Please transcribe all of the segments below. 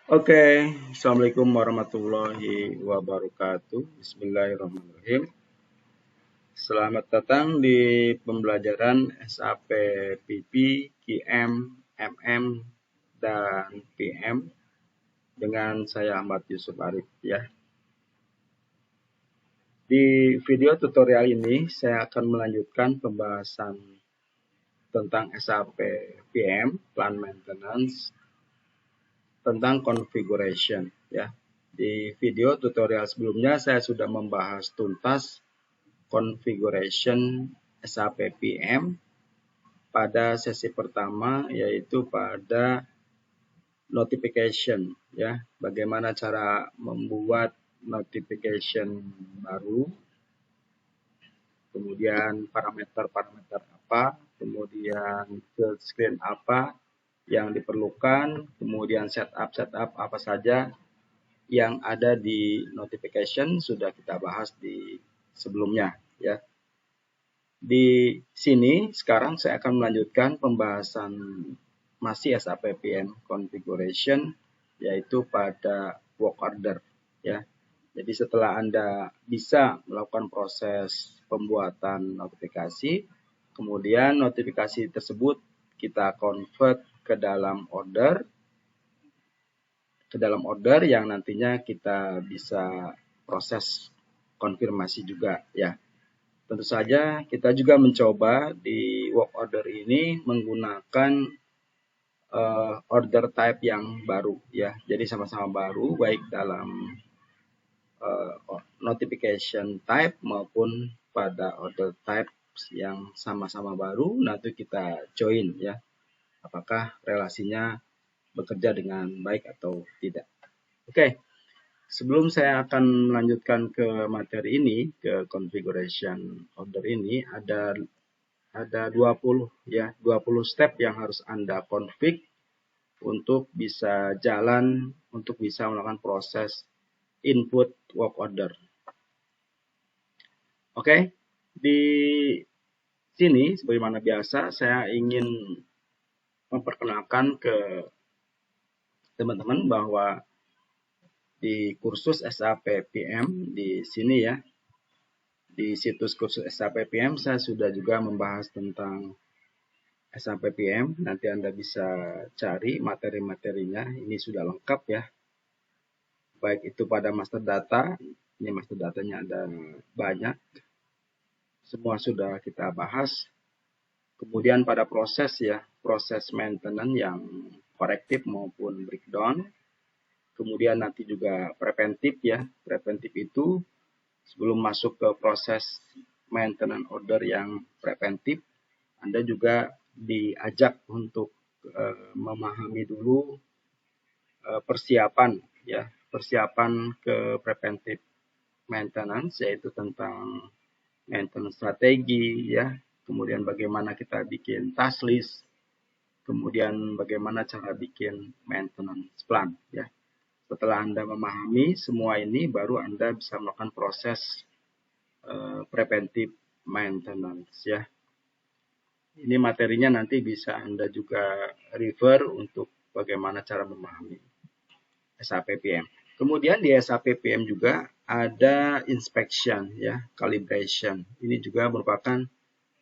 Oke, Assalamualaikum warahmatullahi wabarakatuh. Bismillahirrahmanirrahim. Selamat datang di pembelajaran SAP PP, QM, MM, dan PM dengan saya Ahmad Yusuf Arif ya. Di video tutorial ini saya akan melanjutkan pembahasan tentang SAP PM, Plant Maintenance, tentang configuration ya. Di video tutorial sebelumnya saya sudah membahas tuntas configuration SAP PM pada sesi pertama, yaitu pada notification ya. Bagaimana cara membuat notification baru, kemudian parameter-parameter apa, kemudian field screen apa yang diperlukan, kemudian setup apa saja yang ada di notification sudah kita bahas di sebelumnya ya. Di sini sekarang saya akan melanjutkan pembahasan masih SAP PM configuration, yaitu pada work order ya. Jadi setelah Anda bisa melakukan proses pembuatan notifikasi, kemudian notifikasi tersebut kita convert ke dalam order yang nantinya kita bisa proses konfirmasi juga ya. Tentu saja kita juga mencoba di work order ini menggunakan order type yang baru ya. Jadi sama-sama baru baik dalam notification type maupun pada order type yang sama-sama baru. Nanti kita join ya. Apakah relasinya bekerja dengan baik atau tidak. Oke. Sebelum saya akan melanjutkan ke materi ini, ke configuration order ini, ada 20 ya, 20 step yang harus Anda config untuk bisa jalan, untuk bisa melakukan proses input work order. Oke, di sini sebagaimana biasa saya ingin memperkenalkan ke teman-teman bahwa di kursus SAP PM di sini ya, di situs kursus SAP PM saya sudah juga membahas tentang SAP PM. Nanti Anda bisa cari materi-materinya. Ini sudah lengkap ya. Baik itu pada master data. Ini master datanya ada banyak. Semua sudah kita bahas. Kemudian pada proses ya. Proses maintenance yang korektif maupun breakdown. Kemudian nanti juga preventif ya. Preventif itu sebelum masuk ke proses maintenance order yang preventif, Anda juga diajak untuk memahami dulu persiapan ya, persiapan ke preventive maintenance, yaitu tentang maintenance strategi ya, kemudian bagaimana kita bikin task list, kemudian bagaimana cara bikin maintenance plan ya. Setelah Anda memahami semua ini, baru Anda bisa melakukan proses preventive maintenance ya. Ini materinya nanti bisa Anda juga refer untuk bagaimana cara memahami SAP PM. Kemudian di SAP PM juga ada inspection ya, calibration. Ini juga merupakan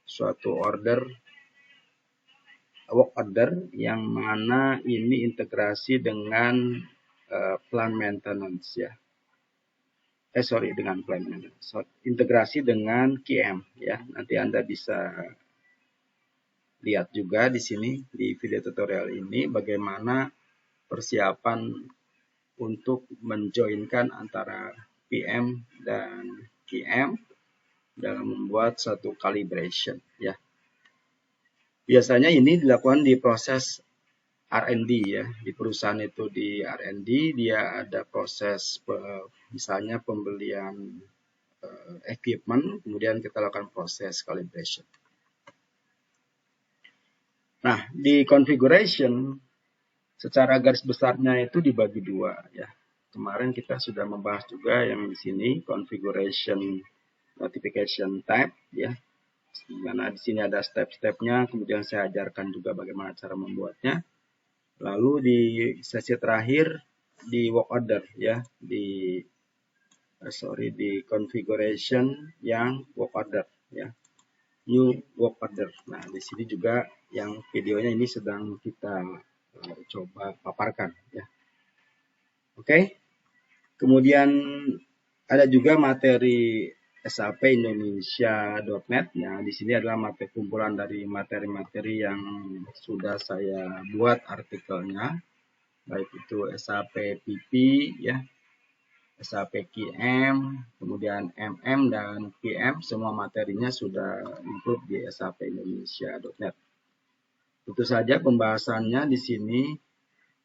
suatu work order yang mana ini integrasi dengan plant maintenance ya. Dengan plant maintenance. Integrasi dengan QM ya. Nanti Anda bisa lihat juga di sini di video tutorial ini bagaimana persiapan untuk menjoinkan antara PM dan QM dalam membuat satu calibration ya. Biasanya ini dilakukan di proses R&D ya. Di perusahaan itu di R&D dia ada proses misalnya pembelian equipment, kemudian kita lakukan proses calibration. Nah, di configuration secara garis besarnya itu dibagi dua ya. Kemarin kita sudah membahas juga yang di sini configuration notification type ya. Dimana di sini ada step-stepnya, kemudian saya ajarkan juga bagaimana cara membuatnya. Lalu di sesi terakhir di work order ya, di configuration yang work order ya, new work order. Nah, di sini juga yang videonya ini sedang kita coba paparkan ya. Oke. Kemudian ada juga materi SAP Indonesia.net. Nah, di sini adalah materi kumpulan dari materi-materi yang sudah saya buat artikelnya, baik itu SAP PP ya, SAP QM, kemudian MM dan PM, semua materinya sudah include di SAP Indonesia.net. Tentu saja pembahasannya di sini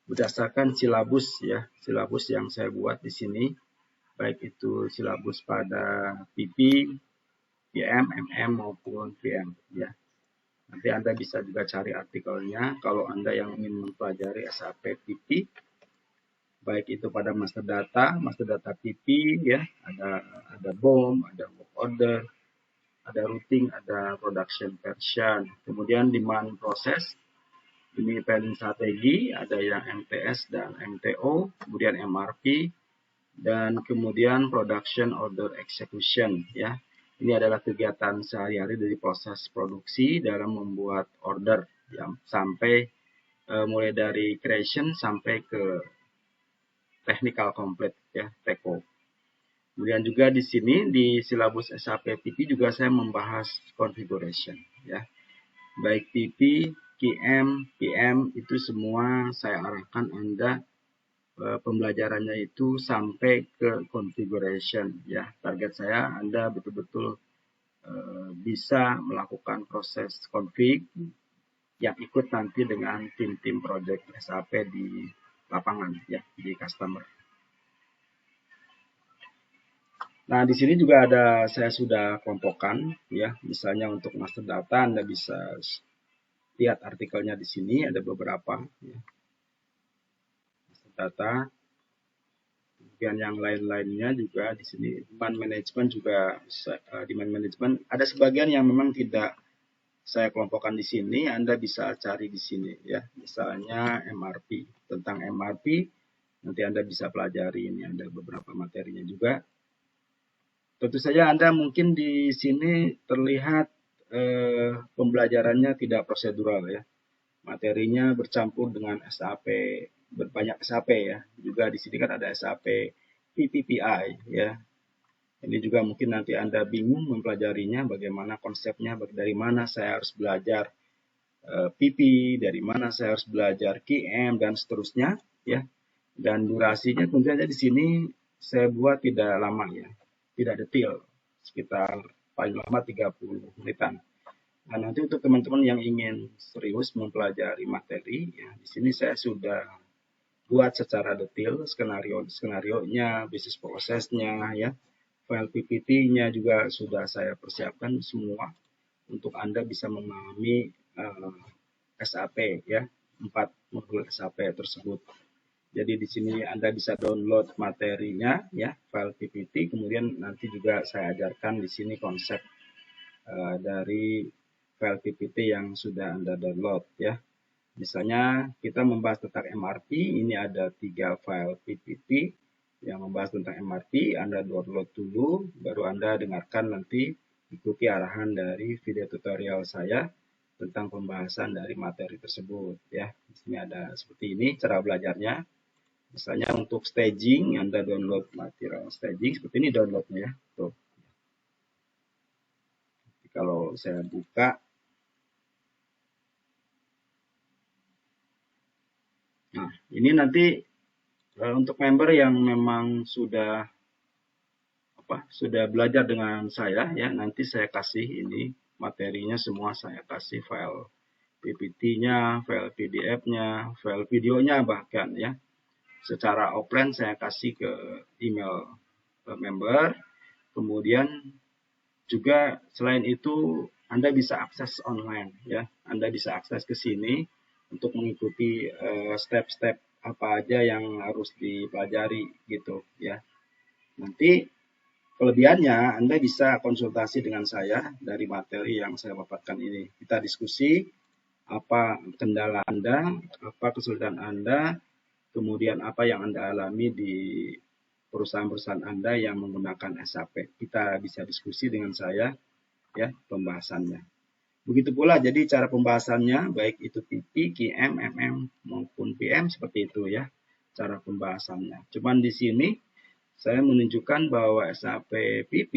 berdasarkan silabus ya, silabus yang saya buat di sini, baik itu silabus pada PP, PM, MM maupun PM ya. Nanti Anda bisa juga cari artikelnya kalau Anda yang ingin mempelajari SAP PP, baik itu pada master data PP ya, ada BOM, ada work order, ada routing, ada production version, kemudian demand process, ini planning strategi, ada yang MTS dan MTO, kemudian MRP, dan kemudian production order execution ya. Ini adalah kegiatan sehari-hari dari proses produksi dalam membuat order ya, sampai mulai dari creation sampai ke technical complete ya, TECO. Kemudian juga di sini di silabus SAP PP juga saya membahas configuration ya. Baik PP, QM, PM itu semua saya arahkan Anda pembelajarannya itu sampai ke configuration ya. Target saya Anda betul-betul bisa melakukan proses config yang ikut nanti dengan tim-tim project SAP di lapangan ya, di customer. Nah, di sini juga ada saya sudah kelompokkan ya. Misalnya untuk master data Anda bisa lihat artikelnya di sini ada beberapa ya. Master data. Kemudian yang lain-lainnya juga di sini demand management juga, demand management ada sebagian yang memang tidak saya kelompokkan di sini, Anda bisa cari di sini ya. Misalnya MRP, tentang MRP nanti Anda bisa pelajari, ini ada beberapa materinya juga. Tentu saja Anda mungkin di sini terlihat pembelajarannya tidak prosedural ya. Materinya bercampur dengan SAP, berbanyak SAP ya. Juga di sini kan ada SAP PPPI ya. Ini juga mungkin nanti Anda bingung mempelajarinya, bagaimana konsepnya, dari mana saya harus belajar PP, dari mana saya harus belajar QM dan seterusnya ya. Dan durasinya tentu saja di sini saya buat tidak lama ya, tidak detail, sekitar paling lama 30 menitan. Nah, nanti untuk teman-teman yang ingin serius mempelajari materi, ya, di sini saya sudah buat secara detail skenario-nya, bisnis prosesnya, ya, file PPT-nya juga sudah saya persiapkan semua untuk Anda bisa memahami SAP, ya, 4 modul SAP tersebut. Jadi di sini Anda bisa download materinya, ya, file PPT. Kemudian nanti juga saya ajarkan di sini konsep dari file PPT yang sudah Anda download ya. Misalnya kita membahas tentang MRP, ini ada 3 file PPT yang membahas tentang MRP, Anda download dulu, baru Anda dengarkan nanti ikuti arahan dari video tutorial saya tentang pembahasan dari materi tersebut ya. Di sini ada seperti ini cara belajarnya. Misalnya untuk staging, Anda download material staging seperti ini downloadnya ya. Tuh. Kalau saya buka, nah ini nanti untuk member yang memang sudah belajar dengan saya ya, nanti saya kasih ini materinya semua, saya kasih file PPT-nya, file PDF-nya, file videonya bahkan ya. Secara offline saya kasih ke email member. Kemudian juga selain itu Anda bisa akses online ya. Anda bisa akses ke sini untuk mengikuti step-step apa aja yang harus dipelajari gitu ya. Nanti kelebihannya Anda bisa konsultasi dengan saya dari materi yang saya paparkan ini. Kita diskusi apa kendala Anda, apa kesulitan Anda, kemudian apa yang Anda alami di perusahaan-perusahaan Anda yang menggunakan SAP. Kita bisa diskusi dengan saya ya pembahasannya. Begitu pula jadi cara pembahasannya baik itu PP, QM, MM maupun PM seperti itu ya cara pembahasannya. Cuman di sini saya menunjukkan bahwa SAP PP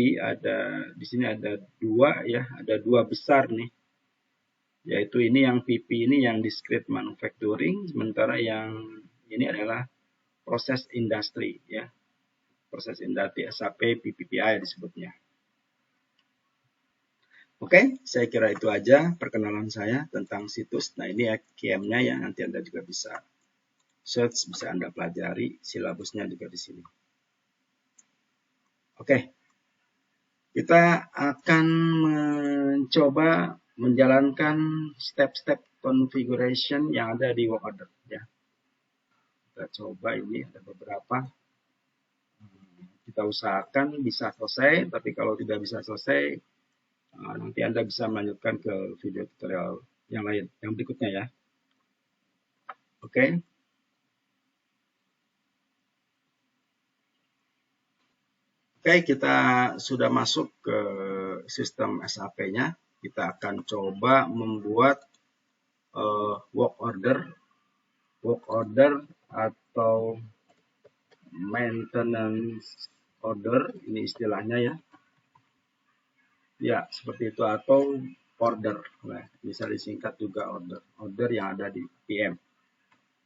di sini ada dua ya, ada dua besar nih. Yaitu ini yang PP ini yang discrete manufacturing, sementara yang ini adalah proses industri ya. Proses industri SAP PPPI disebutnya. Oke, saya kira itu aja perkenalan saya tentang situs. Nah, ini QM-nya ya, nanti Anda juga bisa search, bisa Anda pelajari, silabusnya juga di sini. Oke, kita akan mencoba menjalankan step-step configuration yang ada di work order ya. Kita coba ini ada beberapa. Kita usahakan bisa selesai, tapi kalau tidak bisa selesai, nanti Anda bisa melanjutkan ke video tutorial yang lain, yang berikutnya ya. Oke. Oke, kita sudah masuk ke sistem SAP-nya. Kita akan coba membuat work order atau maintenance order, ini istilahnya ya. Ya, seperti itu, atau order. Nah, bisa disingkat juga order yang ada di PM.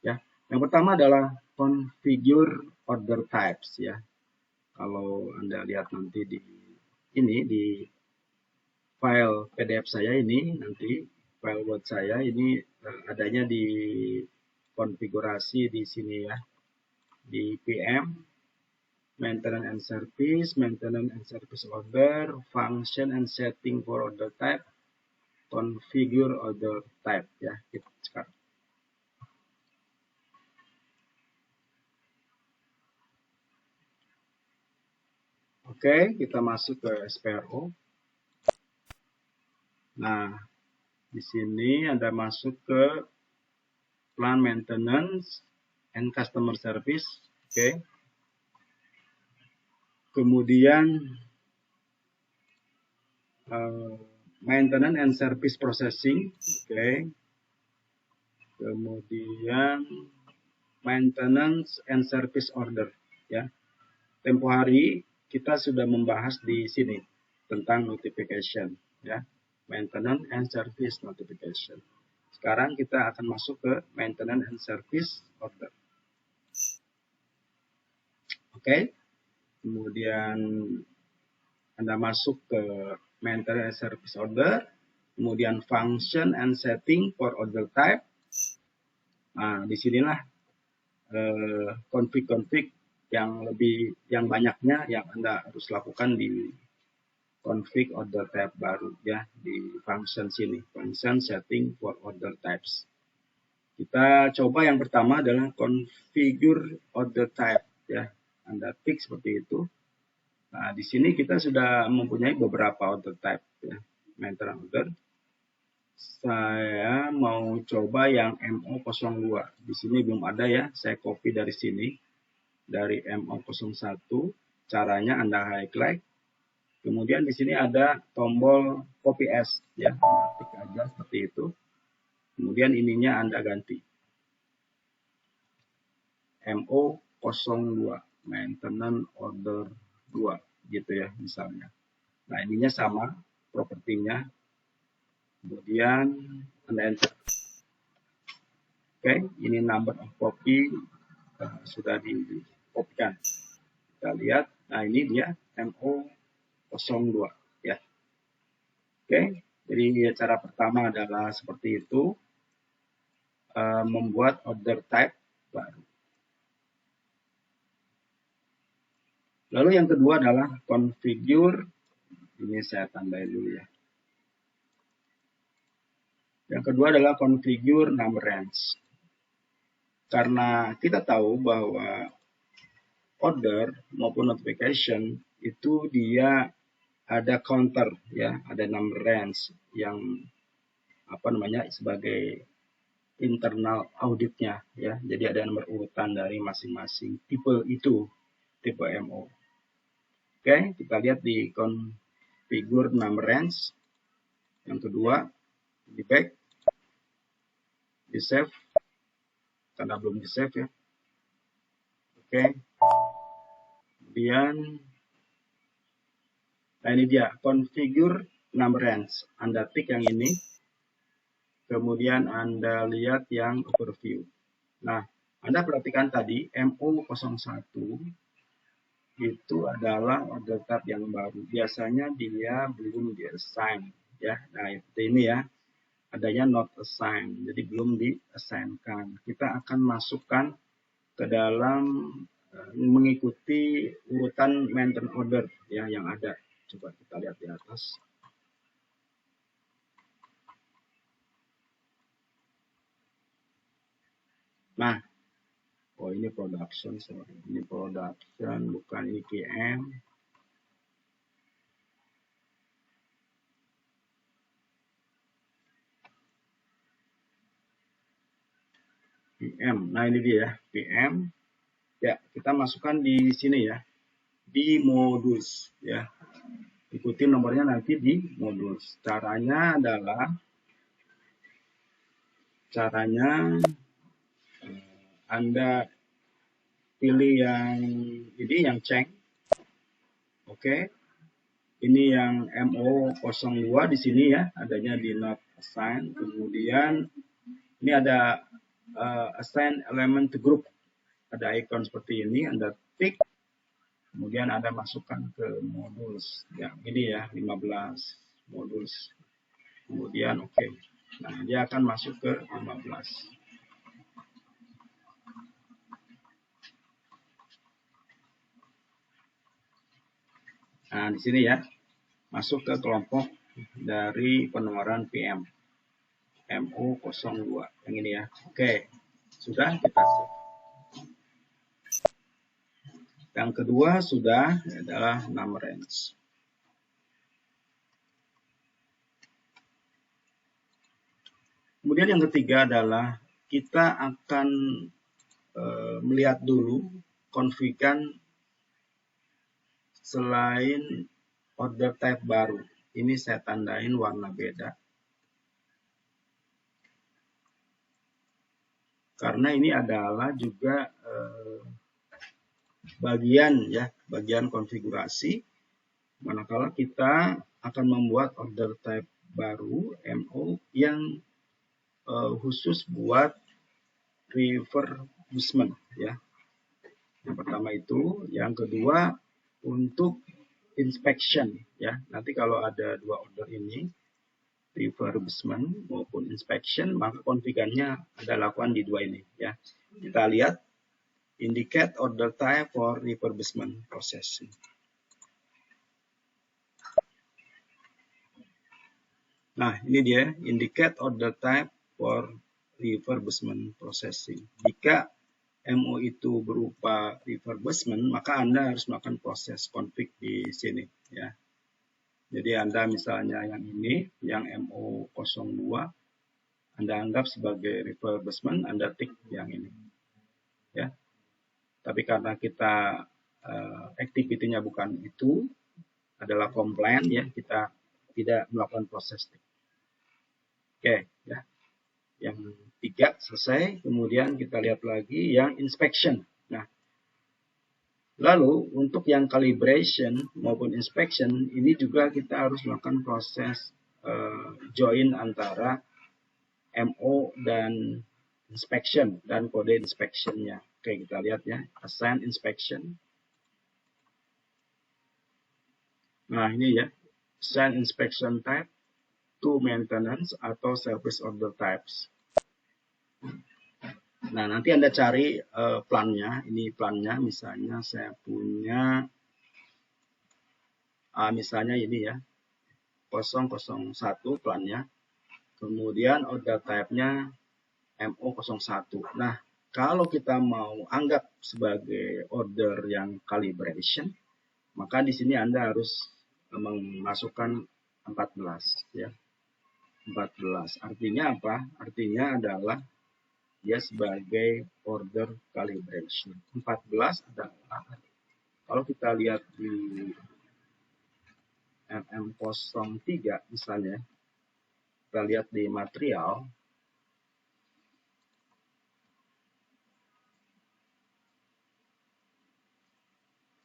Ya. Yang pertama adalah configure order types ya. Kalau Anda lihat nanti di file PDF saya ini, nanti file Word saya ini adanya di konfigurasi di sini ya, di PM, maintenance and service order, function and setting for order type, configure order type ya. Kita sekarang. Oke, kita masuk ke SPRO. Nah, di sini Anda masuk ke plant maintenance and customer service. Oke. Kemudian maintenance and service processing. Oke. Kemudian maintenance and service order ya. Tempo hari kita sudah membahas di sini tentang notification ya. Maintenance and service notification. Sekarang kita akan masuk ke maintenance and service order. Oke. Kemudian Anda masuk ke maintenance and service order, kemudian function and setting for order type. Nah, disinilah konfig-konfig yang banyaknya yang Anda harus lakukan di config order type baru ya, di function sini, function setting for order types. Kita coba yang pertama adalah configure order type ya. Anda klik seperti itu. Nah, di sini kita sudah mempunyai beberapa order type ya, maintenance order. Saya mau coba yang MO02. Di sini belum ada ya, saya copy dari sini. Dari MO01. Caranya Anda highlight. Kemudian di sini ada tombol copy as ya, klik aja seperti itu. Kemudian ininya Anda ganti. MO02, maintenance order 2 gitu ya misalnya. Nah, ininya sama propertinya. Kemudian Anda enter. Oke, ini number of copy sudah dikopikan. Kita lihat, nah ini dia MO02 ya. Oke, jadi cara pertama adalah seperti itu, membuat order type baru. Lalu yang kedua adalah configure, ini saya tambahin dulu ya. Yang kedua adalah configure number range. Karena kita tahu bahwa order maupun notification itu dia ada counter ya, ada number range yang sebagai internal auditnya ya. Jadi ada nomor urutan dari masing-masing tipe itu, tipe MO. Oke, kita lihat di configure number range. Yang kedua, di back, di save, karena belum di save ya. Oke, kemudian, nah ini dia, configure number range. Anda tik yang ini, kemudian Anda lihat yang overview. Nah, Anda perhatikan tadi, MO01 itu adalah order type yang baru. Biasanya dia belum di-assign ya. Nah, itu ini ya. Adanya not assigned, jadi belum di-assign-kan. Kita akan masukkan ke dalam mengikuti urutan maintenance order ya yang ada. Coba kita lihat di atas. Nah, oh ini production, sorry. Ini production, bukan ini PM. PM. Nah, ini dia PM. Ya, kita masukkan di sini ya. Di modus ya. Ikuti nomornya nanti di modus. Caranya adalah Anda pilih yang ini yang cek. Oke. Ini yang MO02 di sini ya, adanya di not assign. Kemudian ini ada assign element to group. Ada icon seperti ini, Anda tik. Kemudian Anda masukkan ke modus. Ya, ini ya, 15 modus. Kemudian oke. Nah, dia akan masuk ke 15. Nah, di sini ya, masuk ke kelompok dari pengeluaran PM. MO02. Yang ini ya. Oke. Sudah kita save. Yang kedua sudah adalah number range. Kemudian yang ketiga adalah kita akan melihat dulu konfigan selain order type baru. Ini saya tandain warna beda. Karena ini adalah juga bagian konfigurasi. Manakala kita akan membuat order type baru MO yang khusus buat refurbishment ya. Yang pertama itu, yang kedua untuk inspection ya. Nanti kalau ada dua order ini, refurbishment maupun inspection, maka konfigannya Anda lakukan di dua ini ya. Kita lihat indicate order type for refurbishment processing. Nah, ini dia indicate order type for refurbishment processing. Jika MO itu berupa refurbishment, maka Anda harus melakukan proses config di sini ya. Jadi Anda misalnya yang ini, yang MO02, Anda anggap sebagai refurbishment, Anda tik yang ini ya. Tapi karena kita activity-nya bukan itu, adalah compliant ya, kita tidak melakukan proses tik. Oke ya. Yang tiga selesai, kemudian kita lihat lagi yang inspection. Nah, lalu untuk yang calibration maupun inspection ini juga kita harus melakukan proses join antara MO dan inspection dan kode inspectionnya. Oke, kita lihat ya, assign inspection. Nah, ini ya, assign inspection type to maintenance atau service order types. Nah, nanti Anda cari plannya. Ini plannya, misalnya saya punya, misalnya ini ya, 001 plannya. Kemudian order type-nya MO01. Nah, kalau kita mau anggap sebagai order yang calibration, maka di sini Anda harus memasukkan 14 ya. 14. Artinya apa? Artinya adalah dia sebagai order calibration. 14 adalah kalau kita lihat di MM03 misalnya, kita lihat di material,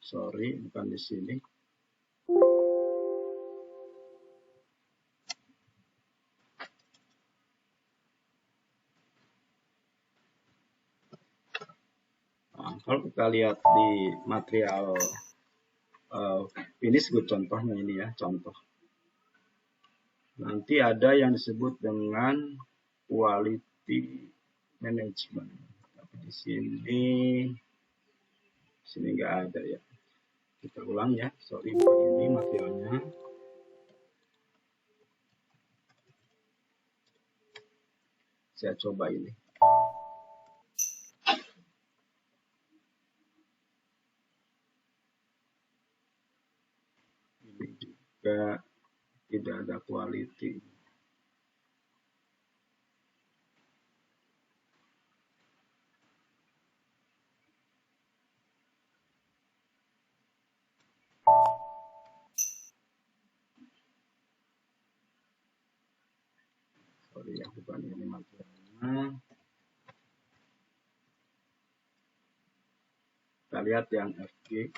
sorry bukan di sini. Nah, kalau kita lihat di material finish good, contohnya ini ya, contoh. Nanti ada yang disebut dengan quality management. Tapi di sini nggak ada ya. Kita ulang ya, sorry bukan ini materialnya. Saya coba ini. Ini juga tidak ada quality. Sorry ya, bukan ini materialnya. Kita lihat yang FG.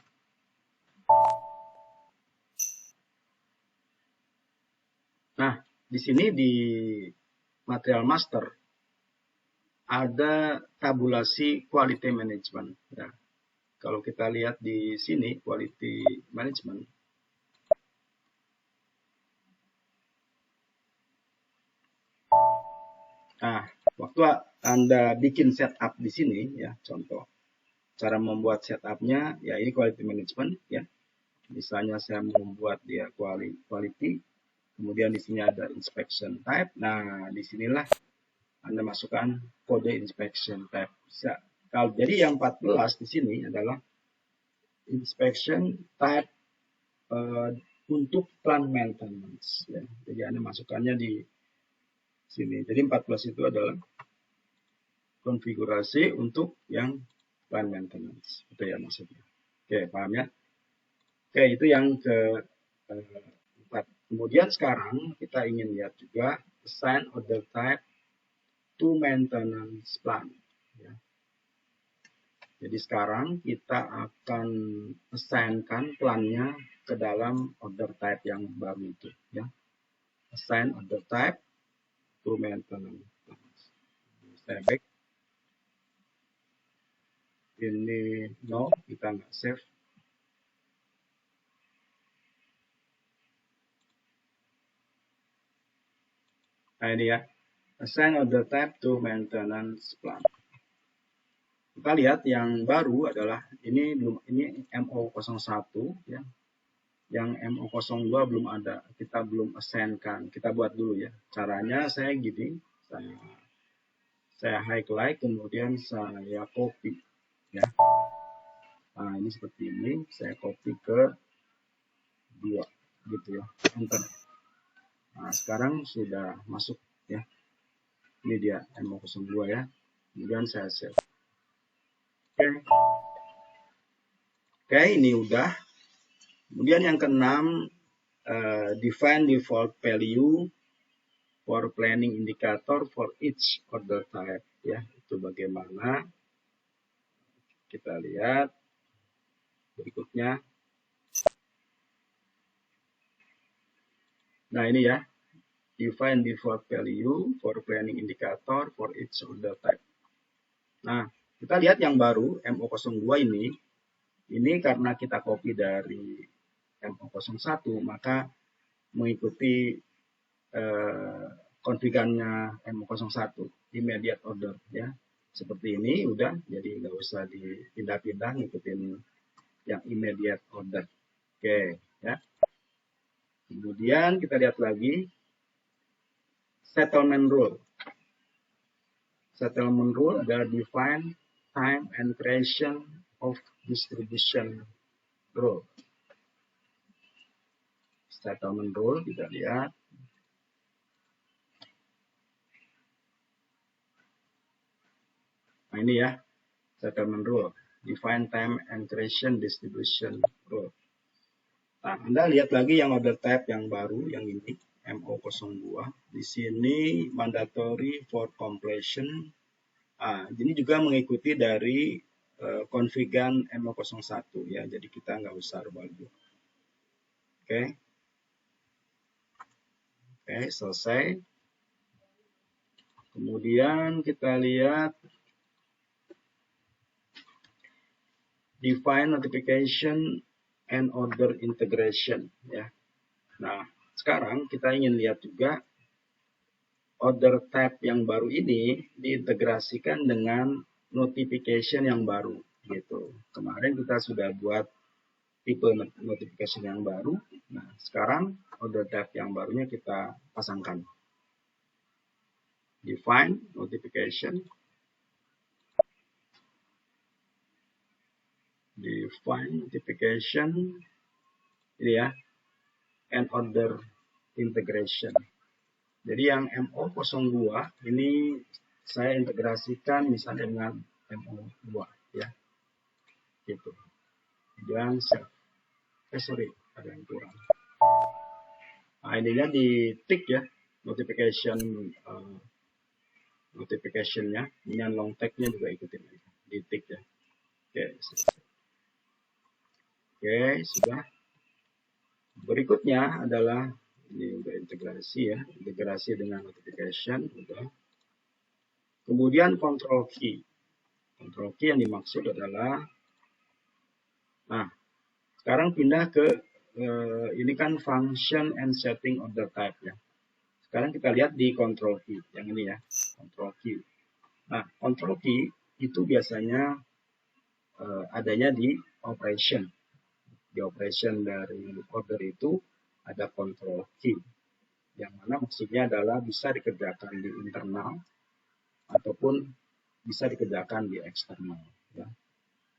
Nah, di sini di material master ada tabulasi quality management. Ya. Kalau kita lihat di sini quality management, nah waktu Anda bikin setup di sini ya, contoh cara membuat setupnya ya, ini quality management ya. Misalnya saya membuat dia quality, kemudian di sini ada inspection type. Nah, disinilah Anda masukkan kode inspection type. Jadi yang 14 di sini adalah inspection type untuk plant maintenance. Ya. Jadi Anda masukkannya di sini. Jadi 14 itu adalah konfigurasi untuk yang plant maintenance. Itu ya maksudnya. Oke, paham ya? Oke, itu yang keempat. Kemudian sekarang kita ingin lihat juga assign order type to maintenance plan. Ya. Jadi sekarang kita akan assign-kan plannya ke dalam order type yang baru itu. Ya. Assign order type to maintenance plan. Saya back. Ini no, kita nggak save. Nah ini ya, assign order type to maintenance plan. Kita lihat yang baru adalah ini MO01 ya. Yang MO02 belum ada, kita belum assign-kan. Kita buat dulu ya. Caranya saya gini, saya highlight kemudian saya copy ya. Nah, ini seperti ini, saya copy ke 2 gitu ya. Enter. Nah, sekarang sudah masuk ya. Ini dia MO02 ya. Kemudian saya save. Oke, ini udah. Kemudian yang keenam, define default value for planning indicator for each order type ya. Itu bagaimana? Kita lihat berikutnya. Nah, ini ya. Define default value for planning indicator for each order type. Nah, kita lihat yang baru MO02 ini karena kita copy dari MO01 maka mengikuti konfigurasinya MO01 immediate order ya. Seperti ini udah, jadi nggak usah dipindah-pindah ngikutin yang immediate order. Oke ya. Kemudian kita lihat lagi settlement rule. Settlement rule adalah define time and creation of distribution rule. Settlement rule kita lihat. Nah ini ya, settlement rule, define time and creation distribution rule. Nah, Anda lihat lagi yang order type yang baru, yang ini MO02. Di sini mandatory for completion. Ini juga mengikuti dari konfigan MO01 ya, jadi kita nggak usah rubah. Oke, selesai. Kemudian kita lihat define notification and order integration ya. Nah, sekarang kita ingin lihat juga order type yang baru ini diintegrasikan dengan notification yang baru gitu. Kemarin kita sudah buat tipe notification yang baru. Nah, sekarang order type yang barunya kita pasangkan. Define notification. Define notification. Ini ya. And order integration. Jadi yang MO02 ini saya integrasikan misalnya dengan MO2 ya. Gitu. Dan save. Sorry, ada yang kurang. Nah, ininya di tick ya, notification-nya. Ini yang long tag-nya juga ikutin di tick ya. Oke, sudah. Berikutnya adalah ini udah integrasi ya, integrasi dengan notification udah. Kemudian control key. Control key yang dimaksud adalah, nah, sekarang pindah ke ini kan function and setting order type ya. Sekarang kita lihat di control key yang ini ya, control key. Nah, control key itu biasanya adanya di operation. Di operation dari order itu ada control key, yang mana maksudnya adalah bisa dikerjakan di internal ataupun bisa dikerjakan di eksternal. Ya.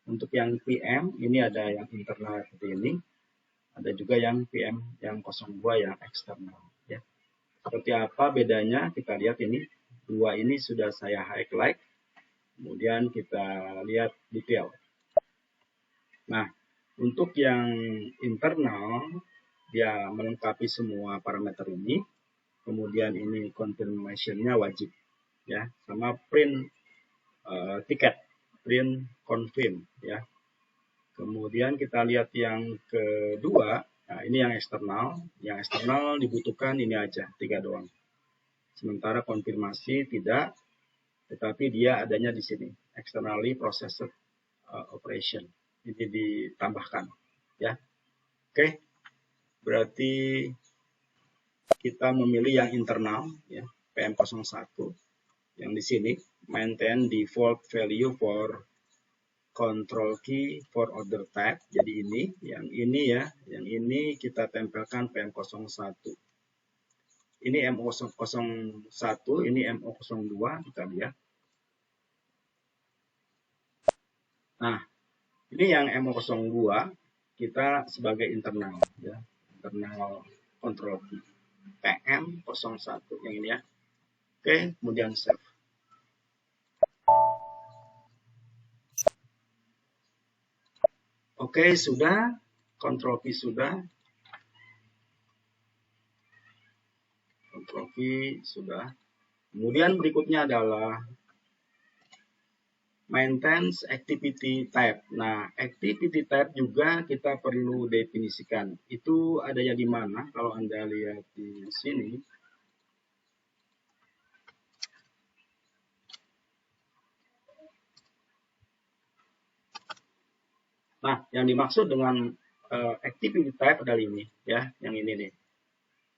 Untuk yang PM ini ada yang internal seperti ini, ada juga yang PM yang 02 yang eksternal. Ya. Seperti apa bedanya? Kita lihat ini, dua ini sudah saya highlight, kemudian kita lihat detail. Nah, untuk yang internal, dia melengkapi semua parameter ini, kemudian ini confirmation-nya wajib, ya, sama print tiket, print confirm, ya. Kemudian kita lihat yang kedua, nah ini yang eksternal dibutuhkan ini aja, 3 doang. Sementara konfirmasi tidak, tetapi dia adanya di sini, externally processed operation. Ini ditambahkan ya. Oke. Berarti kita memilih yang internal ya, PM01 yang di sini maintain default value for control key for order type. Jadi ini ya, yang ini kita tempelkan PM01. Ini MO01, ini MO02 kita lihat. Nah, ini yang MO02 kita sebagai internal ya, internal control key. PM01 yang ini ya. Oke, kemudian save. Oke, sudah. Control key sudah. Control key sudah. Kemudian berikutnya adalah maintenance activity type. Nah, activity type juga kita perlu definisikan. Itu adanya di mana? Kalau Anda lihat di sini. Nah, yang dimaksud dengan activity type adalah ini, ya, yang ini nih.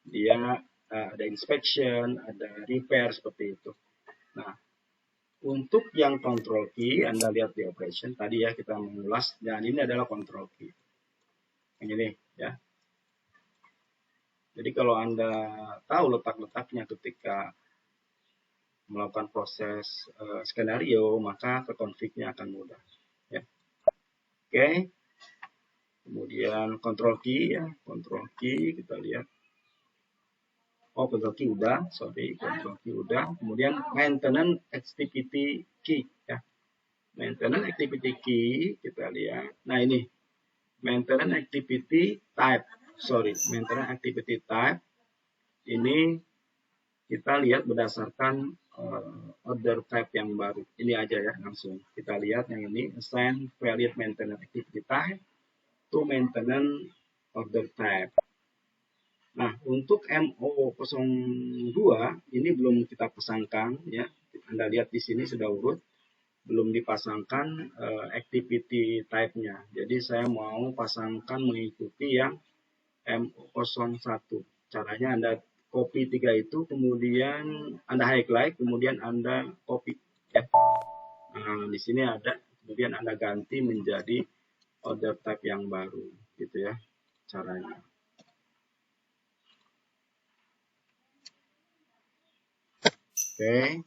Dia ada inspection, ada repair seperti itu. Nah, untuk yang control key, Anda lihat di operation tadi ya kita mengulas, dan ini adalah control key. Yang ini, ya. Jadi kalau Anda tahu letak-letaknya ketika melakukan proses skenario, maka ke-config-nya akan mudah. Ya. Oke. Kemudian control key ya, control key kita lihat. Oh, control key udah, sorry, control key udah. Kemudian maintenance activity key ya. maintenance activity key, kita lihat. Nah ini maintenance activity type, maintenance activity type ini kita lihat berdasarkan order type yang baru. Ini aja ya, langsung kita lihat yang ini, assign valid maintenance activity type to maintenance order type. Nah, untuk MO02 ini belum kita pasangkan ya. Anda lihat di sini sudah urut, belum dipasangkan activity type-nya. Jadi saya mau pasangkan mengikuti yang MO01. Caranya Anda copy 3 itu, kemudian Anda highlight, kemudian Anda copy ya. Nah, di sini ada, kemudian Anda ganti menjadi order type yang baru gitu ya caranya. Oke.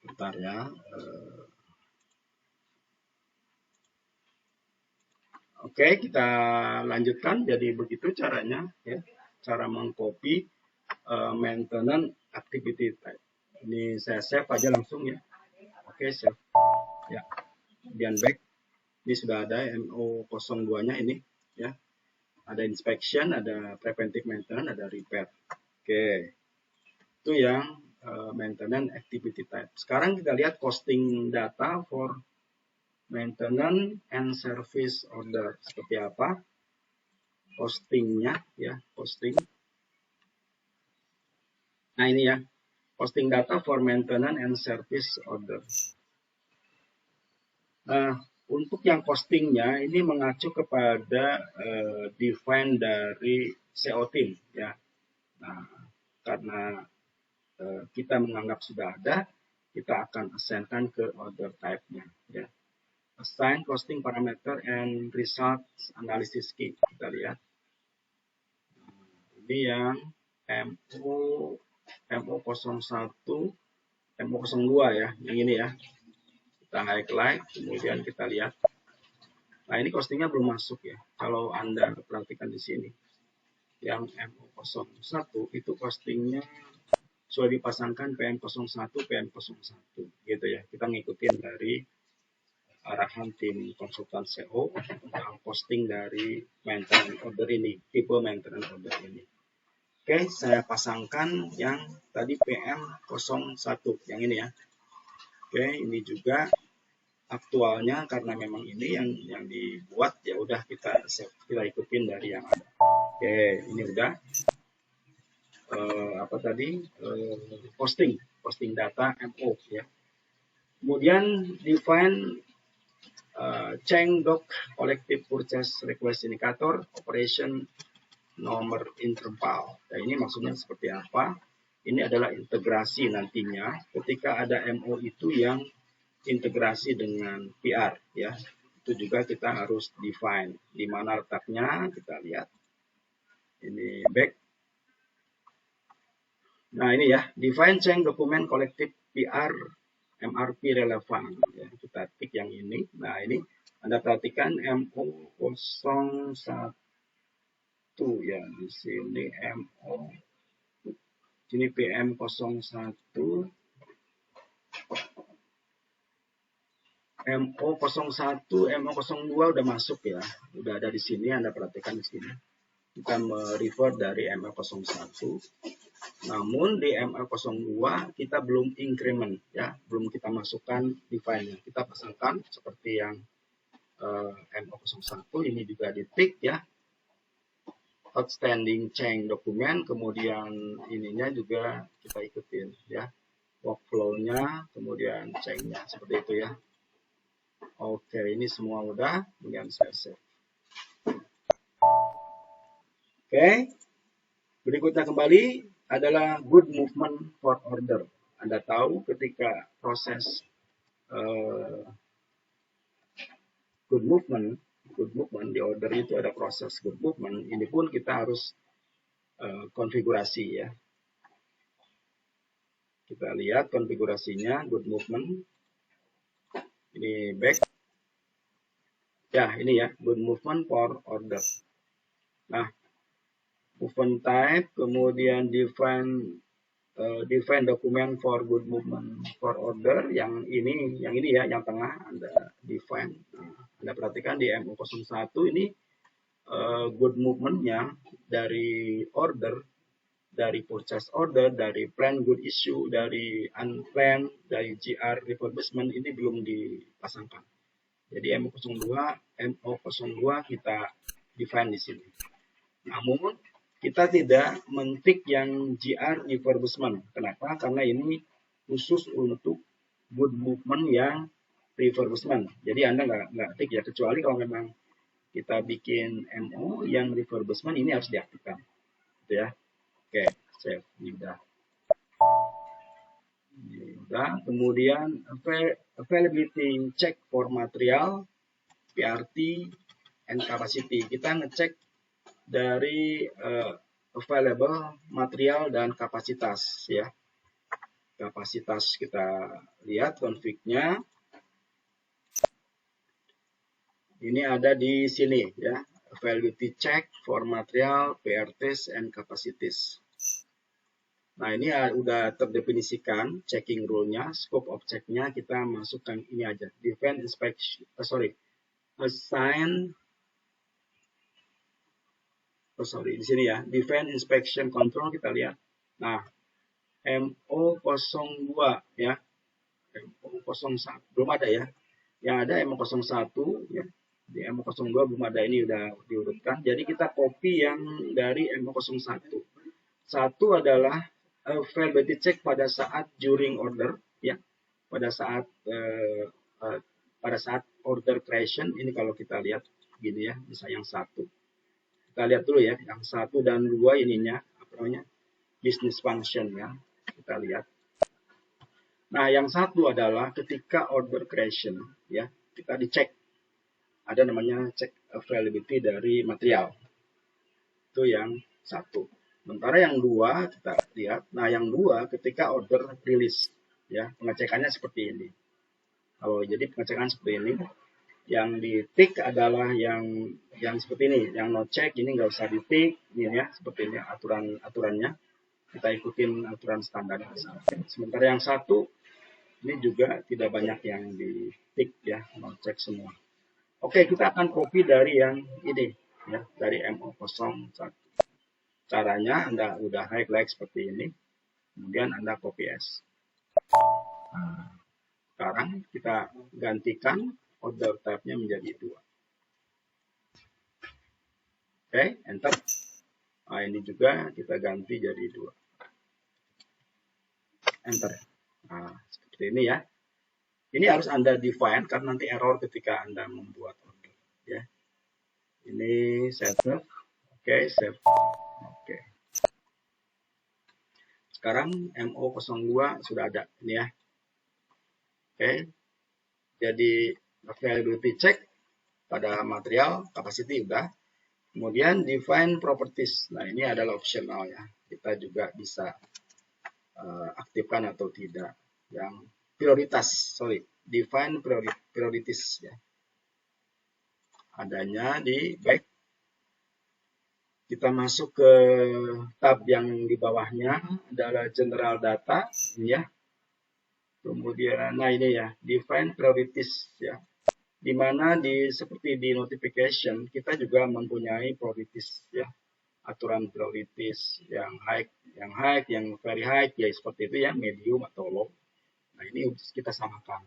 Bentar ya. Oke, kita lanjutkan. Jadi begitu caranya ya, cara mengcopy maintenance activity type. Ini saya save aja langsung ya. Oke, save. Ya. Kemudian back. Ini sudah ada MO02-nya ini ya. Ada inspection, ada preventive maintenance, ada repair. Oke. Itu yang maintenance activity type. Sekarang kita lihat costing data for maintenance and service order. Seperti apa costingnya ya, costing. Nah ini ya, costing data for maintenance and service order. Nah, untuk yang costingnya ini mengacu kepada define dari CO team ya. Nah, karena kita menganggap sudah ada, kita akan assignkan ke order type-nya ya. Assign costing parameter and results analysis key. Kita lihat. Ini yang MO01, MO02 ya, yang ini ya. Kita highlight, kemudian kita lihat. Nah, ini costingnya belum masuk ya. Kalau Anda perhatikan di sini. Yang MO01 itu costingnya sudah dipasangkan PM01, PM01 gitu ya. Kita ngikutin dari arahan tim konsultan CO tentang posting dari maintenance order ini, tipe maintenance order ini. Oke, saya pasangkan yang tadi PM01 yang ini ya. Oke, ini juga aktualnya karena memang ini yang dibuat, ya udah kita ikutin dari yang ada. Oke, ini udah posting data MO ya. Kemudian define change doc collective purchase request indicator operation nomor interval. Nah, ini maksudnya seperti apa? Ini adalah integrasi nantinya ketika ada MO itu yang integrasi dengan PR ya. Itu juga kita harus define di mana letaknya, kita lihat. Ini back. Nah, ini ya, define change document collective PR MRP relevan ya, kita tik yang ini. Nah, ini Anda perhatikan MO01 ya, di sini MO, sini PM01, MO01, MO02 udah masuk ya, udah ada di sini. Anda perhatikan di sini. Kita merefer dari ML01. Namun di ML02 kita belum increment ya, belum kita masukkan define-nya. Kita pasangkan seperti yang ML01 ini juga di tick ya. Outstanding change dokumen, kemudian ininya juga kita ikutin ya. Workflow-nya, kemudian change-nya seperti itu ya. Oke, ini semua udah, kemudian saya save. Oke, berikutnya kembali adalah good movement for order. Anda tahu ketika proses good movement di order itu ada proses good movement. Ini pun kita harus konfigurasi ya. Kita lihat konfigurasinya good movement. Ini back. Ya, ini ya, good movement for order. Nah, movement type, kemudian define define dokumen for good movement for order. Yang ini ya, yang tengah Anda define. Anda perhatikan di MO01 ini good movement-nya dari order, dari purchase order, dari plan good issue, dari unplanned, dari GR refurbishment ini belum dipasangkan. Jadi MO02 kita define di sini. Namun kita tidak mentik yang GR refurbishment. Kenapa? Karena ini khusus untuk good movement yang refurbishment. Jadi Anda nggak tik ya, kecuali kalau memang kita bikin MO yang refurbishment ini harus diaktifkan. Gitu ya. Oke, save. Ini udah. Kemudian availability check for material, PRT, and capacity. Kita ngecek dari available material dan kapasitas ya. Kapasitas kita lihat config-nya. Ini ada di sini ya. Availability check for material, PRTs, and capacities. Nah, ini udah terdefinisikan checking rule-nya, scope of check-nya kita masukkan ini aja. Define inspection, di sini ya. Define inspection control kita lihat. Nah, MO02 ya. MO01 belum ada ya. Yang ada MO01 ya. Di MO02 belum ada, ini udah diurutkan. Jadi kita copy yang dari MO01. Satu adalah availability check pada saat during order ya. Pada saat order creation ini kalau kita lihat gini ya, bisa yang satu. Kita lihat dulu ya, yang 1 dan 2 ininya apa namanya? Business function ya. Kita lihat. Nah, yang satu adalah ketika order creation ya, kita dicek. Ada namanya check availability dari material. Itu yang satu. Sementara yang 2 kita lihat. Nah, yang 2 ketika order release ya, pengecekannya seperti ini. Jadi pengecekan seperti ini. Yang ditik adalah yang seperti ini, yang no check ini nggak usah ditik, ini ya seperti ini aturannya. Kita ikutin aturan standar. Sementara yang satu ini juga tidak banyak yang ditik ya, no check semua. Oke, kita akan copy dari yang ini ya, dari MO01. Caranya Anda udah highlight seperti ini, kemudian Anda copy as. Nah, sekarang kita gantikan order type-nya menjadi 2. Oke, enter. Nah, ini juga kita ganti jadi 2. Enter. Nah, seperti ini ya. Ini harus Anda define karena nanti error ketika Anda membuat order ya. Ini save. Oke, save. Oke. Sekarang MO02 sudah ada ini ya. Oke. Jadi availability check pada material, capacity udah. Kemudian define properties. Nah, ini adalah optional ya. Kita juga bisa aktifkan atau tidak. Yang prioritas, define priorities ya. Adanya di back. Kita masuk ke tab yang di bawahnya adalah general data ya. Kemudian nah ini ya, define priorities ya. Di mana seperti di notification kita juga mempunyai priorities ya. Aturan priorities yang high, yang very high ya seperti itu ya, medium atau low. Nah, ini kita samakan.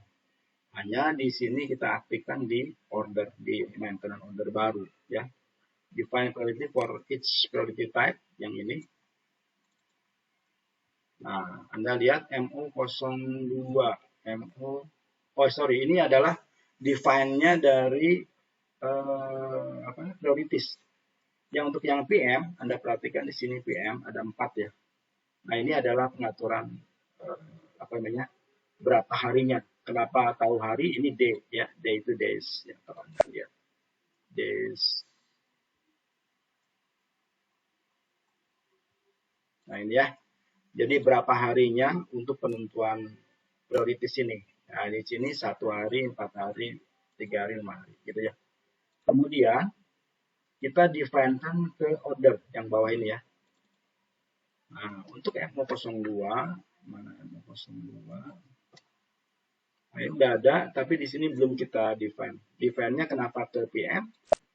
Hanya di sini kita aktifkan di order, di maintenance order baru ya. Define priority for each priority type yang ini. Nah, Anda lihat MO02, ini adalah define-nya dari priorities. Yang untuk yang PM, Anda perhatikan di sini PM ada 4 ya. Nah, ini adalah pengaturan berapa harinya. Kenapa tahu hari? Ini day ya, day to days ya, kalau Anda lihat. Days. Nah, ini ya. Jadi berapa harinya untuk penentuan prioritas ini. Nah, di sini 1 hari, 4 hari, 3 hari, 5 hari gitu ya. Kemudian kita define-kan ke order yang bawah ini ya. Nah, untuk MO02, mana MO02? Nah, ini udah ada, tapi di sini belum kita define. Define-nya kenapa ke PM?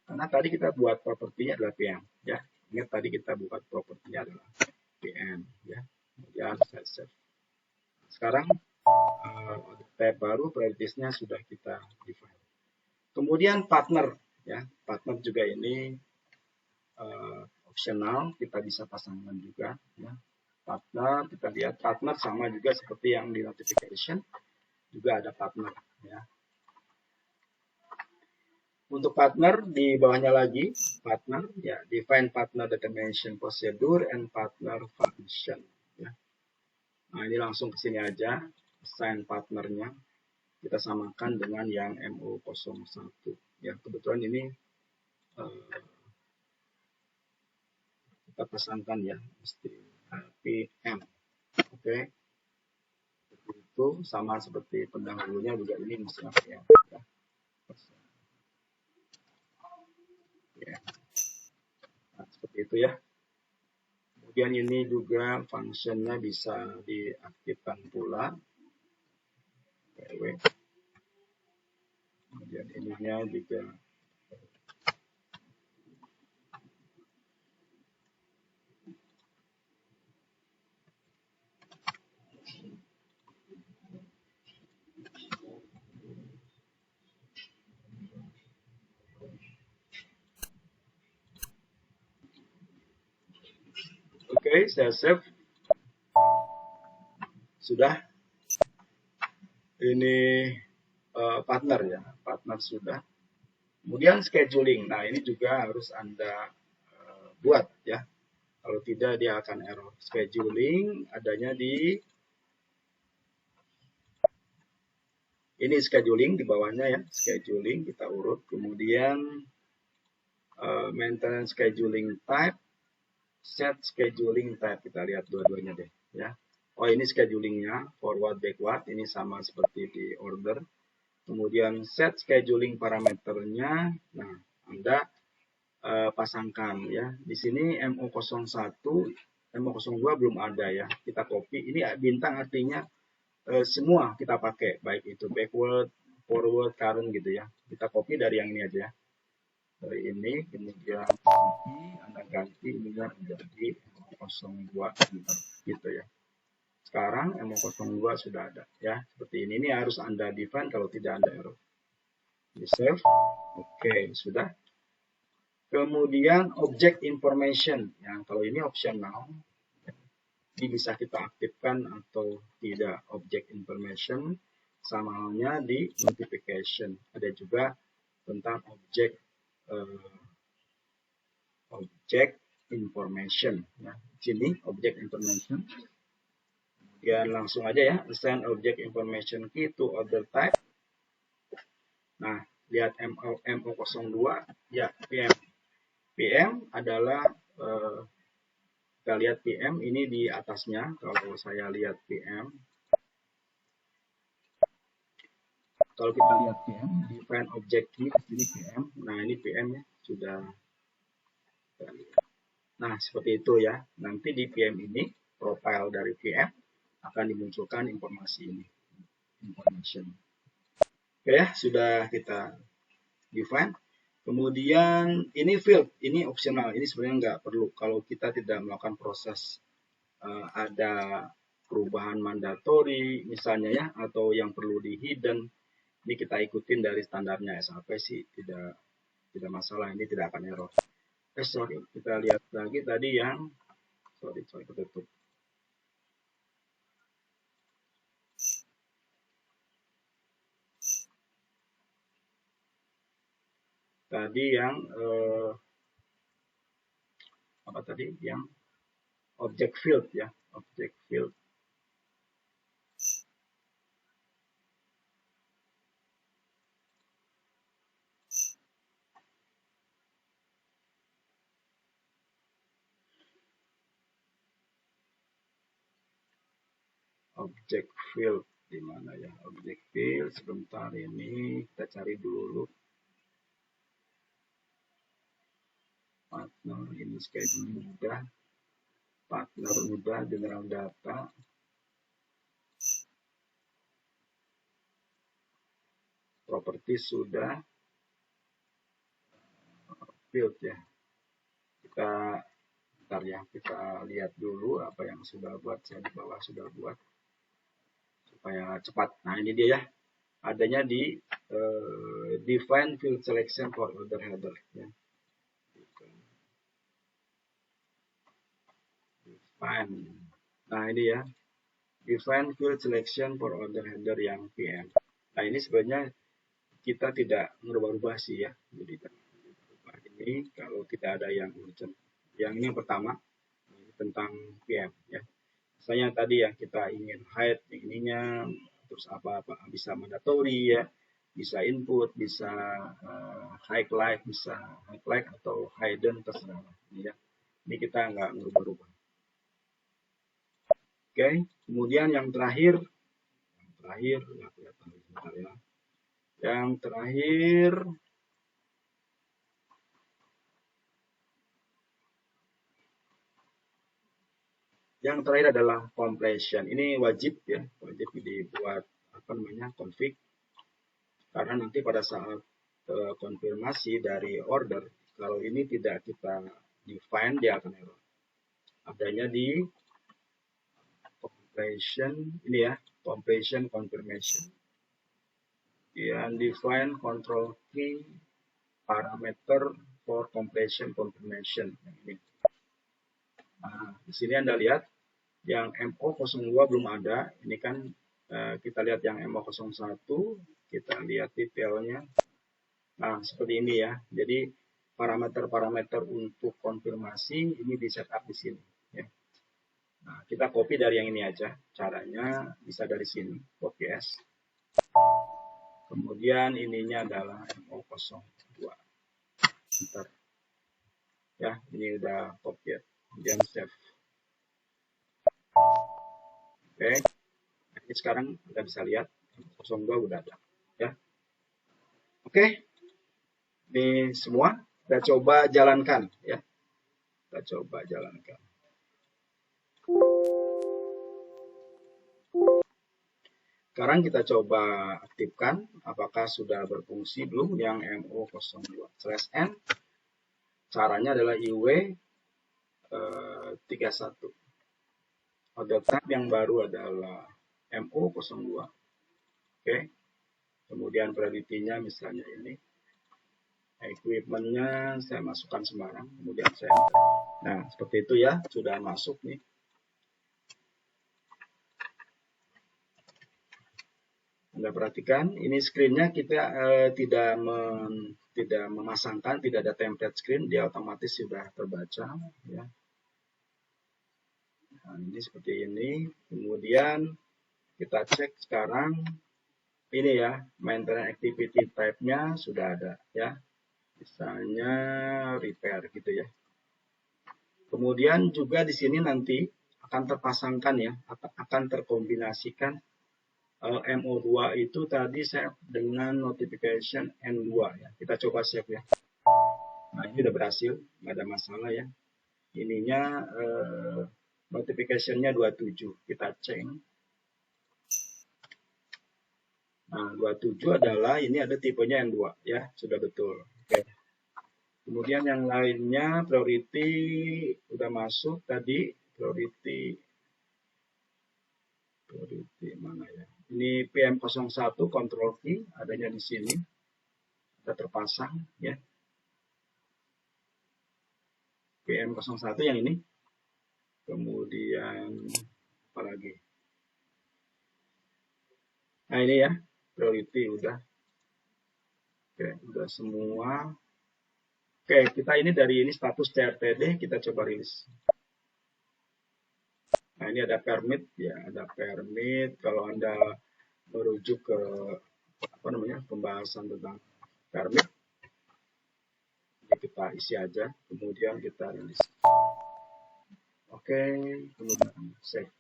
Karena tadi kita buat propertinya adalah PM, ya. Ingat tadi kita buat propertinya adalah PM, ya. Kemudian saya save. Sekarang tab baru prioritasnya sudah kita define. Kemudian partner, ya. Partner juga ini optional, kita bisa pasangkan juga, ya. Partner, kita lihat partner sama juga seperti yang di notification, juga ada partner, ya. Untuk partner di bawahnya lagi partner, ya, define partner determination procedure and partner function, ya. Nah, ini langsung ke sini aja, assign partnernya kita samakan dengan yang MO01, ya. Kebetulan ini kita pasangkan, ya, mesti PM, oke. Itu sama seperti pendahulunya juga ini mesti PM, ya. Ya. Nah, seperti itu, ya. Kemudian ini juga fungsinya bisa diaktifkan pula. Kemudian ininya juga oke, saya save. Sudah. Ini partner, ya, partner sudah. Kemudian scheduling. Nah, ini juga harus Anda buat, ya. Kalau tidak dia akan error. Scheduling adanya di ini scheduling di bawahnya, ya. Scheduling kita urut. Kemudian maintenance scheduling type, set scheduling type. Kita lihat dua-duanya deh, ya. Oh, ini schedulingnya forward backward, ini sama seperti di order. Kemudian set scheduling parameternya. Nah, Anda pasangkan, ya. Di sini MO01, MO02 belum ada, ya. Kita copy. Ini bintang artinya semua kita pakai, baik itu backward, forward, current gitu, ya. Kita copy dari yang ini aja, ya. Dari ini, kemudian Anda ganti ininya menjadi MO02 gitu, ya. Sekarang MO02 sudah ada, ya. Seperti ini. Ini harus Anda define, kalau tidak Anda error. Di save. Oke, sudah. Kemudian object information, ya, kalau ini optional, ini bisa kita aktifkan atau tidak. Object information sama halnya di notification. Ada juga tentang object information, ya. Sini object information. Kemudian langsung aja, ya, assign object information key to order type. Nah, lihat MO02, ya, PM. PM adalah kita lihat PM ini di atasnya. Kalau saya lihat PM, kalau kita lihat PM define object key ini PM. Nah, ini PM, ya, sudah. Nah, seperti itu, ya. Nanti di PM ini profile dari PM akan dimunculkan informasi ini, information. Oke, ya, sudah kita define. Kemudian ini field, ini optional, ini sebenarnya nggak perlu kalau kita tidak melakukan proses ada perubahan mandatory misalnya, ya, atau yang perlu di hidden. Ini kita ikutin dari standarnya SAP sih, tidak masalah, ini tidak akan error. Sorry, kita lihat lagi tadi yang sorry ketutup. Tadi yang apa tadi, yang object field, ya, object field. Object field di mana, ya, object field. Sebentar, ini kita cari dulu. Partner ini scheduling udah. partner udah, general data, properti sudah, field ya. Kita bentar ya, kita lihat dulu apa yang sudah buat, saya di bawah sudah buat supaya cepat. Nah ini dia ya, adanya di define field selection for order header ya. Define. Nah ini ya, define field selection for order header yang PM. Nah ini sebenarnya kita tidak merubah-rubah sih ya, jadi ini kalau tidak ada yang urgent. Yang ini yang pertama tentang PM ya. Misalnya tadi ya kita ingin hide ininya, terus apa bisa mandatory ya, bisa input, bisa highlight, bisa highlight atau hidden terserah ini ya. Ini kita nggak merubah-rubah. Oke, kemudian yang terakhir nggak kelihatan sebentar ya. Yang terakhir adalah completion. Ini wajib ya, wajib dibuat apa namanya config, karena nanti pada saat konfirmasi dari order, kalau ini tidak kita define dia akan error. Adanya di completion ini ya, completion confirmation. Yang define control key parameter for completion confirmation. Ini. Nah, di sini Anda lihat yang MO02 belum ada. Ini kan kita lihat yang MO01, kita lihat detailnya. Nah, seperti ini ya. Jadi parameter-parameter untuk konfirmasi ini di setup di sini ya. Nah, kita copy dari yang ini aja. Caranya bisa dari sini, copy as. Kemudian ininya adalah MO02. Bentar. Ya, ini udah copy. Kemudian save. Oke. Nah, ini sekarang kita bisa lihat 02 udah ada ya. Oke. Ini semua kita coba jalankan ya. Kita coba jalankan. Sekarang kita coba aktifkan apakah sudah berfungsi belum yang MO02/N. Caranya adalah IW 31. Order type yang baru adalah MO02. Oke. Kemudian priority-nya misalnya ini. Equipment-nya saya masukkan sembarang. Kemudian saya enter. Nah, seperti itu ya, sudah masuk nih. Anda perhatikan, ini screen-nya kita tidak memasangkan, tidak ada template screen, dia otomatis sudah terbaca. Ya. Nah, ini seperti ini. Kemudian kita cek sekarang, ini ya, maintenance activity type-nya sudah ada ya. Misalnya repair gitu ya. Kemudian juga di sini nanti akan terpasangkan ya, akan terkombinasikan MO2 itu tadi save dengan notification N2 ya. Kita coba save ya. Nah ini udah berhasil, nggak ada masalah ya. Ininya notification-nya 27. Kita cek. Nah 27 adalah ini ada tipenya N2 ya, sudah betul. Oke. Kemudian yang lainnya priority udah masuk tadi, priority mana ya? Ini PM01 control key adanya di sini. Sudah terpasang ya. PM01 yang ini. Kemudian apa lagi? Nah ini ya, priority udah. Oke, udah semua. Oke, kita ini dari ini status CRTD, kita coba rilis. Nah ini ada permit ya, ada permit. Kalau Anda merujuk ke apa namanya pembahasan tentang permit, ini kita isi aja, kemudian kita rilis. Oke, kemudian save.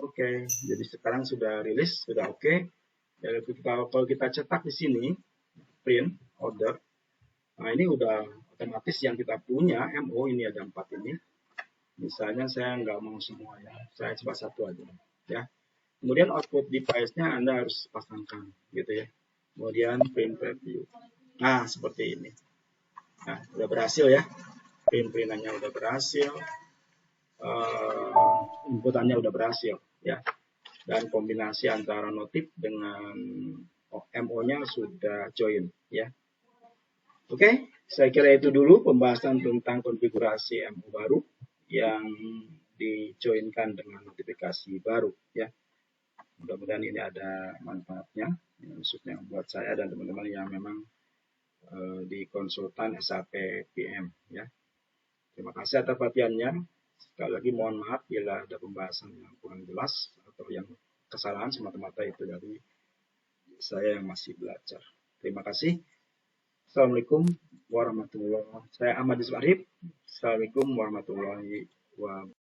Oke, jadi sekarang sudah rilis, sudah oke. Jadi kalau kita cetak di sini, print order. Nah ini udah otomatis yang kita punya MO ini ada 4 ini. Misalnya saya nggak mau semua ya, saya coba satu aja ya. Kemudian output device-nya Anda harus pasangkan gitu ya. Kemudian print preview. Nah, seperti ini. Nah, udah berhasil ya. Print-printannya udah berhasil. Inputannya udah berhasil ya. Dan kombinasi antara notif dengan MO-nya sudah join ya. Oke, saya kira itu dulu pembahasan tentang konfigurasi MO baru yang dijoinkan dengan notifikasi baru ya. Mudah-mudahan ini ada manfaatnya, khususnya buat saya dan teman-teman yang memang di konsultan SAP PM ya. Terima kasih atas perhatiannya. Sekali lagi mohon maaf bila ada pembahasan yang kurang jelas atau yang kesalahan, semata-mata itu dari saya yang masih belajar. Terima kasih. Assalamualaikum warahmatullahi wabarakatuh. Saya Ahmad Yusuf Arif. Assalamualaikum warahmatullahi wabarakatuh.